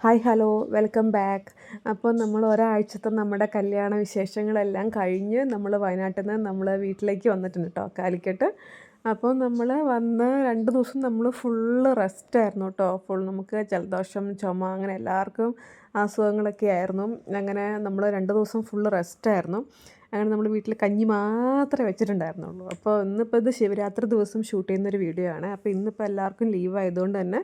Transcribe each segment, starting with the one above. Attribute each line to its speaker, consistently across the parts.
Speaker 1: Hi hello welcome back. അപ്പോൾ നമ്മൾ ഒരാഴ്ചത്തെ നമ്മുടെ കല്യാണ വിശേഷങ്ങളെല്ലാം കഴിഞ്ഞ് നമ്മൾ വയനാട്ടിൽ നിന്ന് നമ്മൾ വീട്ടിലേക്ക് വന്നിട്ടുണ്ട് കേട്ടോ, കാലിക്കട്ട്. അപ്പോൾ നമ്മൾ വന്ന് 2 ദിവസം നമ്മൾ ഫുള്ള് റെസ്റ്റായിരുന്നു കേട്ടോ. നമുക്ക് ജലദോഷം, ചുമ, അങ്ങനെ എല്ലാവർക്കും അസുഖങ്ങളൊക്കെ ആയിരുന്നു. അങ്ങനെ നമ്മൾ 2 ദിവസം ഫുള്ള് റെസ്റ്റായിരുന്നു. അങ്ങനെ നമ്മൾ വീട്ടിൽ കഞ്ഞി മാത്രമേ വെച്ചിട്ടുണ്ടായിരുന്നുള്ളൂ. അപ്പോൾ ഇന്നിപ്പോൾ ഇത് ശിവരാത്രി ദിവസം ഷൂട്ട് ചെയ്യുന്നൊരു വീഡിയോ ആണ്. അപ്പോൾ ഇന്നിപ്പോൾ എല്ലാവർക്കും ലീവ് ആയതുകൊണ്ട് തന്നെ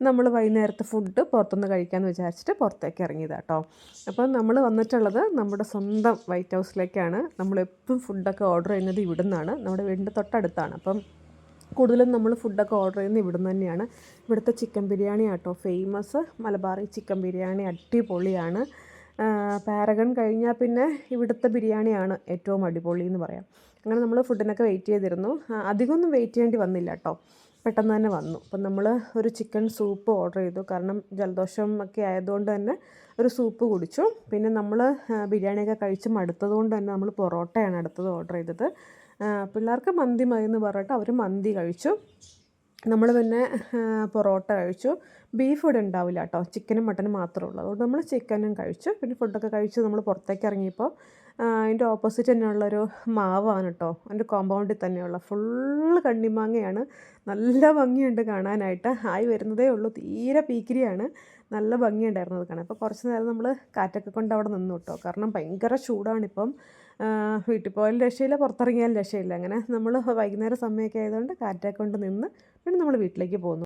Speaker 1: നമ്മൾ വൈകുന്നേരത്തെ ഫുഡ് പുറത്തുനിന്ന് കഴിക്കാമെന്ന് വിചാരിച്ചിട്ട് പുറത്തേക്ക് ഇറങ്ങിയതാണ് കേട്ടോ. അപ്പം നമ്മൾ വന്നിട്ടുള്ളത് നമ്മുടെ സ്വന്തം വൈറ്റ് ഹൗസിലേക്കാണ്. നമ്മളെപ്പോഴും ഫുഡൊക്കെ ഓർഡർ ചെയ്യുന്നത് ഇവിടെ നിന്നാണ്, നമ്മുടെ വീടിൻ്റെ തൊട്ടടുത്താണ്. അപ്പം കൂടുതലും നമ്മൾ ഫുഡൊക്കെ ഓർഡർ ചെയ്യുന്നത് ഇവിടെ നിന്ന് തന്നെയാണ്. ഇവിടുത്തെ ചിക്കൻ ബിരിയാണി ആട്ടോ ഫേമസ്. മലബാറി ചിക്കൻ ബിരിയാണി അടിപൊളിയാണ്. പാരഗൺ കഴിഞ്ഞാൽ പിന്നെ ഇവിടുത്തെ ബിരിയാണിയാണ് ഏറ്റവും അടിപൊളി എന്ന് പറയാം. അങ്ങനെ നമ്മൾ ഫുഡിനൊക്കെ വെയിറ്റ് ചെയ്തിരുന്നു. അധികമൊന്നും വെയിറ്റ് ചെയ്യേണ്ടി വന്നില്ല കേട്ടോ, പെട്ടെന്ന് തന്നെ വന്നു. അപ്പം നമ്മൾ ഒരു ചിക്കൻ സൂപ്പ് ഓർഡർ ചെയ്തു. കാരണം ജലദോഷം ഒക്കെ ആയതുകൊണ്ട് തന്നെ ഒരു സൂപ്പ് കുടിച്ചു. പിന്നെ നമ്മൾ ബിരിയാണിയൊക്കെ കഴിച്ച് മടുത്തതുകൊണ്ട് തന്നെ നമ്മൾ പൊറോട്ടയാണ് അടുത്തത് ഓർഡർ ചെയ്തത്. പിള്ളേർക്ക് മന്തി മതി എന്ന് പറഞ്ഞിട്ട് അവർ മന്തി കഴിച്ചു. നമ്മൾ പിന്നെ പൊറോട്ട കഴിച്ചു. ബീഫ് ഇവിടെ ഉണ്ടാവില്ല കേട്ടോ, ചിക്കനും മട്ടനും മാത്രമേ ഉള്ളൂ. അതുകൊണ്ട് നമ്മൾ ചിക്കനും കഴിച്ചു. പിന്നെ ഫുഡൊക്കെ കഴിച്ച് നമ്മൾ പുറത്തേക്ക് ഇറങ്ങിയപ്പോൾ അതിൻ്റെ ഓപ്പോസിറ്റ് തന്നെയുള്ളൊരു മാവാണ് കേട്ടോ, അതിൻ്റെ കോമ്പൗണ്ടിൽ തന്നെയുള്ള ഫുള്ള് കണ്ണിമാങ്ങയാണ്. നല്ല ഭംഗിയുണ്ട് കാണാനായിട്ട്. ആയി വരുന്നതേ ഉള്ളൂ, തീരെ പീക്കിരിയാണ്. നല്ല ഭംഗിയുണ്ടായിരുന്നു അത് കാണാൻ. അപ്പോൾ കുറച്ച് നേരം നമ്മൾ കാറ്റൊക്കെ കൊണ്ട് അവിടെ നിന്നു കേട്ടോ. കാരണം ഭയങ്കര ചൂടാണിപ്പം. വീട്ടിൽ പോയാലും രക്ഷയില്ല, പുറത്തിറങ്ങിയാലും രക്ഷയില്ല. അങ്ങനെ നമ്മൾ വൈകുന്നേരം സമയമൊക്കെ ആയതുകൊണ്ട് കാറ്റൊക്കെ കൊണ്ട് നിന്ന് പിന്നെ നമ്മൾ വീട്ടിലേക്ക് പോന്നു.